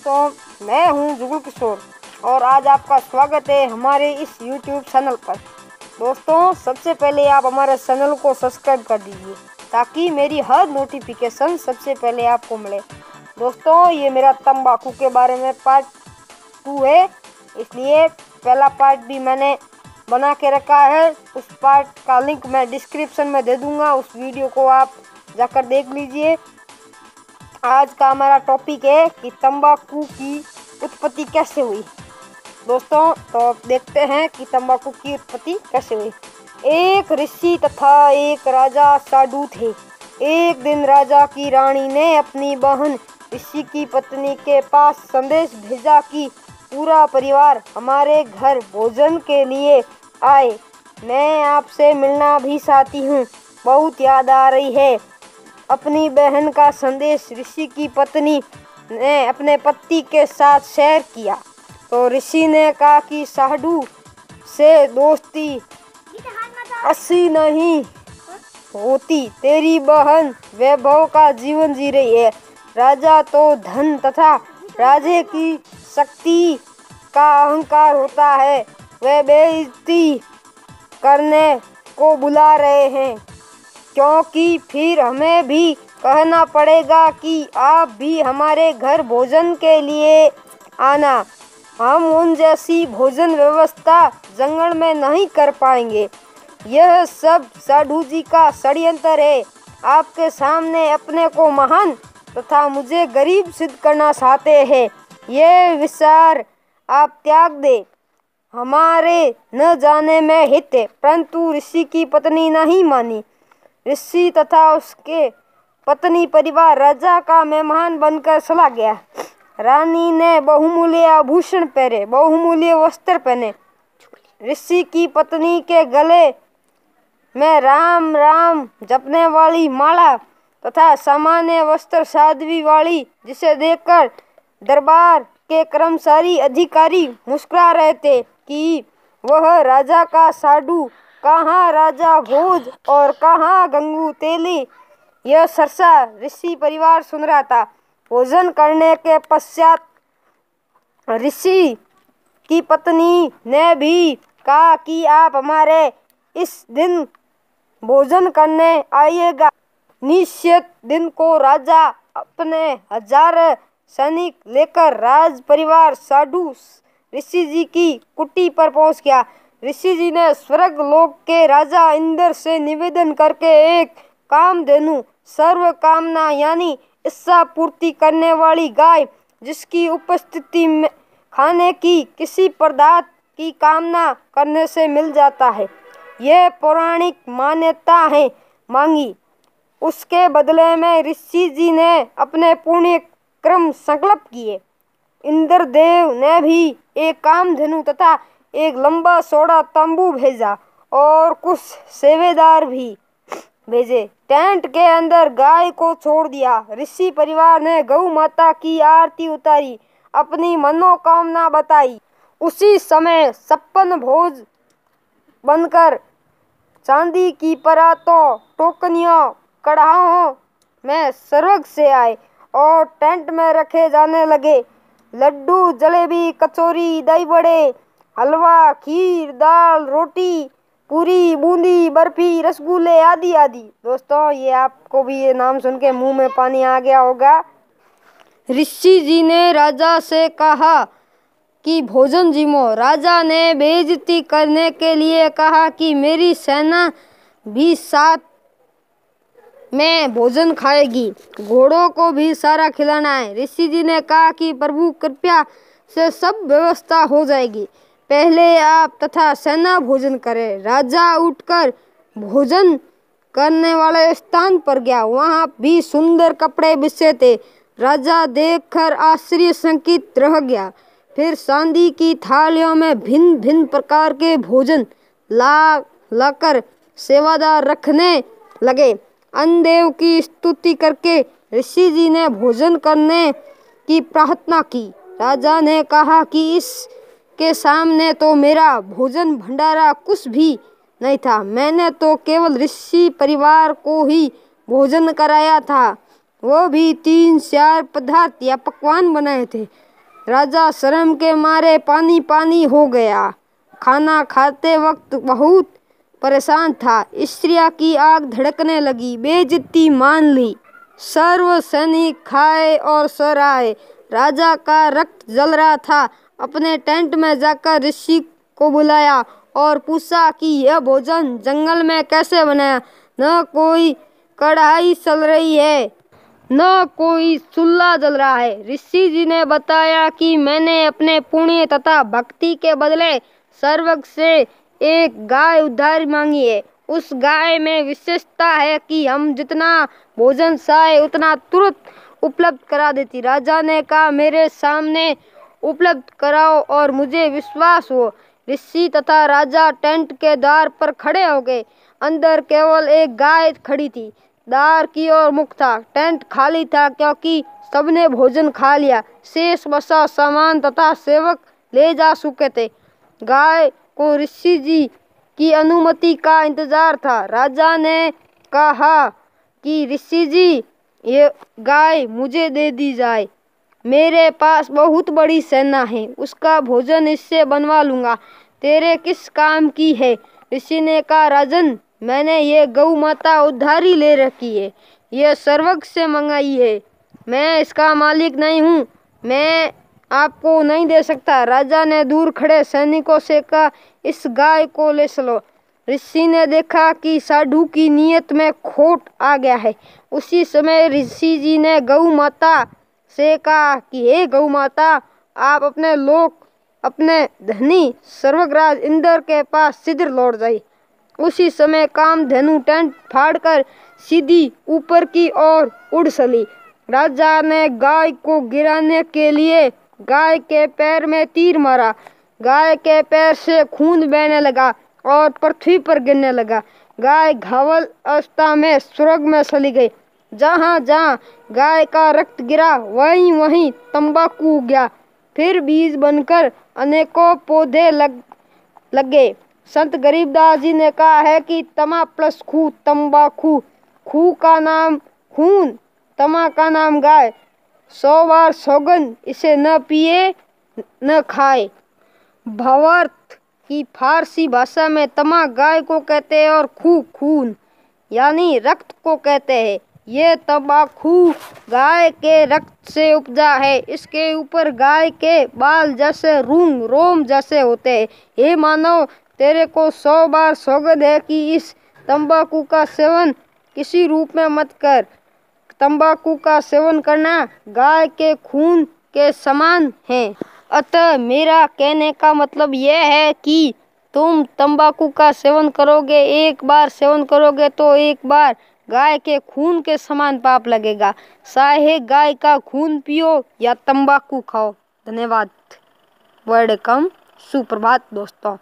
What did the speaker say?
दोस्तों, मैं हूं जुगल किशोर और आज आपका स्वागत है हमारे इस YouTube चैनल पर। दोस्तों, सबसे पहले आप हमारे चैनल को सब्सक्राइब कर दीजिए ताकि मेरी हर नोटिफिकेशन सबसे पहले आपको मिले। दोस्तों, ये मेरा तंबाकू के बारे में पार्ट 2 है, इसलिए पहला पार्ट भी मैंने बना के रखा है। उस पार्ट का लिंक मैं डिस्क्रिप्शन में दे दूंगा, उस वीडियो को आप जाकर देख लीजिए। आज का हमारा टॉपिक है कि तंबाकू की उत्पत्ति कैसे हुई। दोस्तों, तो देखते हैं कि तंबाकू की उत्पत्ति कैसे हुई। एक ऋषि तथा एक राजा साधु थे। एक दिन राजा की रानी ने अपनी बहन ऋषि की पत्नी के पास संदेश भेजा कि पूरा परिवार हमारे घर भोजन के लिए आए। मैं आपसे मिलना भी चाहती हूँ, बहुत याद आ रही है। अपनी बहन का संदेश ऋषि की पत्नी ने अपने पति के साथ शेयर किया तो ऋषि ने कहा कि साधु से दोस्ती अच्छी नहीं होती। तेरी बहन वैभव का जीवन जी रही है। राजा तो धन तथा राजे की शक्ति का अहंकार होता है। वे बेइज्जती करने को बुला रहे हैं, क्योंकि फिर हमें भी कहना पड़ेगा कि आप भी हमारे घर भोजन के लिए आना। हम उन जैसी भोजन व्यवस्था जंगल में नहीं कर पाएंगे। यह सब साधु जी का षड्यंत्र है। आपके सामने अपने को महान तथा मुझे गरीब सिद्ध करना चाहते हैं। ये विचार आप त्याग दे, हमारे न जाने में हित है। परंतु ऋषि की पत्नी नहीं मानी। ऋषि तथा उसके पत्नी परिवार राजा का मेहमान बनकर चला गया। रानी ने बहुमूल्य आभूषण पहने, बहुमूल्य वस्त्र पहने। ऋषि की पत्नी के गले में राम राम जपने वाली माला तथा सामान्य वस्त्र साध्वी वाली, जिसे देखकर दरबार के कर्मचारी अधिकारी मुस्कुरा रहे थे कि वह राजा का साधु, कहाँ राजा भोज और कहाँ गंगू तेली। यह चर्चा ऋषि परिवार सुन रहा था। भोजन करने के पश्चात ऋषि की पत्नी ने भी कहा कि आप हमारे इस दिन भोजन करने आइएगा। निश्चित दिन को राजा अपने 1000 सैनिक लेकर राज परिवार साधु ऋषि जी की कुटी पर पहुंच गया। ऋषि जी ने स्वर्ग लोक के राजा इंद्र से निवेदन करके एक कामधेनु सर्व कामना यानी इच्छा पूर्ति करने वाली गाय, जिसकी उपस्थिति में खाने की किसी पदार्थ की कामना करने से मिल जाता है, यह पौराणिक मान्यता है, मांगी। उसके बदले में ऋषि जी ने अपने पुण्य क्रम संकल्प किए। इंद्रदेव ने भी एक कामधेनु तथा एक लंबा चौड़ा तंबू भेजा और कुछ सेवेदार भी भेजे। टेंट के अंदर गाय को छोड़ दिया। ऋषि परिवार ने गौ माता की आरती उतारी, अपनी मनोकामना बताई। उसी समय 56 भोज बनकर चांदी की परातों, टोकनियों, कड़ाहों में स्वर्ग से आए और टेंट में रखे जाने लगे। लड्डू, जलेबी, कचौरी, दही बड़े, हलवा, खीर, दाल, रोटी, पूरी, बूंदी, बर्फी, रसगुल्ले आदि आदि। दोस्तों, ये आपको भी ये नाम सुन के मुंह में पानी आ गया होगा। ऋषि जी ने राजा से कहा कि भोजन जिमो। राजा ने बेइज्जती करने के लिए कहा कि मेरी सेना भी साथ में भोजन खाएगी, घोड़ों को भी सारा खिलाना है। ऋषि जी ने कहा कि प्रभु कृपया से सब व्यवस्था हो जाएगी, पहले आप तथा सेना भोजन करें। राजा उठकर भोजन करने वाले स्थान पर गया। वहाँ भी सुंदर कपड़े बिछे थे। राजा देखकर आश्चर्यचकित रह गया। फिर चांदी की थालियों में भिन्न भिन्न प्रकार के भोजन लाकर सेवादार रखने लगे। अन्नदेव की स्तुति करके ऋषि जी ने भोजन करने की प्रार्थना की। राजा ने कहा कि इसके सामने तो मेरा भोजन भंडारा कुछ भी नहीं था। मैंने तो केवल ऋषि परिवार को ही भोजन कराया था, वो भी 3-4 पदार्थ या पकवान बनाए थे। राजा शर्म के मारे पानी पानी हो गया। खाना खाते वक्त बहुत परेशान था। स्त्रियाँ की आग धड़कने लगी। बेइज्जती मान ली। सर्व सैनिक खाए और सर आए। राजा का रक्त जल रहा था। अपने टेंट में जाकर ऋषि को बुलाया और पूछा कि यह भोजन जंगल में कैसे बनाया। न कोई कढ़ाई चल रही है, न कोई चूल्हा जल रहा है। ऋषि जी ने बताया कि मैंने अपने पुण्य तथा भक्ति के बदले सर्वज्ञ से एक गाय उधार मांगी है। उस गाय में विशेषता है कि हम जितना भोजन चाहे उतना तुरंत उपलब्ध करा देती। राजा ने कहा, मेरे सामने उपलब्ध कराओ और मुझे विश्वास हो। ऋषि तथा राजा टेंट के द्वार पर खड़े हो गए। अंदर केवल एक गाय खड़ी थी। द्वार की ओर मुख था। टेंट खाली था क्योंकि सबने भोजन खा लिया। शेष बचा सामान तथा सेवक ले जा चुके थे। गाय को ऋषि जी की अनुमति का इंतजार था। राजा ने कहा कि ऋषि जी, ये गाय मुझे दे दी जाए। मेरे पास बहुत बड़ी सेना है, उसका भोजन इससे बनवा लूंगा। तेरे किस काम की है? ऋषि ने कहा, राजन, मैंने ये गौ माता उधारी ले रखी है। ये सर्वज्ञ से मंगाई है। मैं इसका मालिक नहीं हूँ। मैं आपको नहीं दे सकता। राजा ने दूर खड़े सैनिकों से कहा, इस गाय को ले चलो। ऋषि ने देखा कि साधु की नीयत में खोट आ गया है। उसी समय ऋषि जी ने गौ माता से कहा कि हे गौ माता, आप अपने लोक, अपने धनी सर्वराज इंद्र के पास शीघ्र लौट जाइए। उसी समय कामधेनु टेंट फाड़कर सीधी ऊपर की ओर उड़ चली। राजा ने गाय को गिराने के लिए गाय के पैर में तीर मारा। गाय के पैर से खून बहने लगा और पृथ्वी पर गिरने लगा। गाय घायल अवस्था में स्वर्ग में चली गई। जहाँ जहाँ गाय का रक्त गिरा वहीं वहीं तंबाकू उगया। फिर बीज बनकर अनेकों पौधे लगे। संत गरीबदास जी ने कहा है कि तमा प्लस खू तंबाकू, खू का नाम खून, तमा का नाम गाय। 100 बार सौगंध, इसे न पिए न खाए। भावार्थ की फारसी भाषा में तमा गाय को कहते हैं और खू खून यानी रक्त को कहते हैं। ये तंबाकू गाय के रक्त से उपजा है। इसके ऊपर गाय के बाल जैसे रूंग रोम जैसे होते हैं। हे मानव, तेरे को 100 बार सौगंध है कि इस तंबाकू का सेवन किसी रूप में मत कर। तंबाकू का सेवन करना गाय के खून के समान है। अतः मेरा कहने का मतलब यह है कि तुम तंबाकू का सेवन करोगे, एक बार सेवन करोगे तो एक बार गाय के खून के समान पाप लगेगा। चाहे गाय का खून पियो या तंबाकू खाओ। धन्यवाद। वेलकम। सुप्रभात दोस्तों।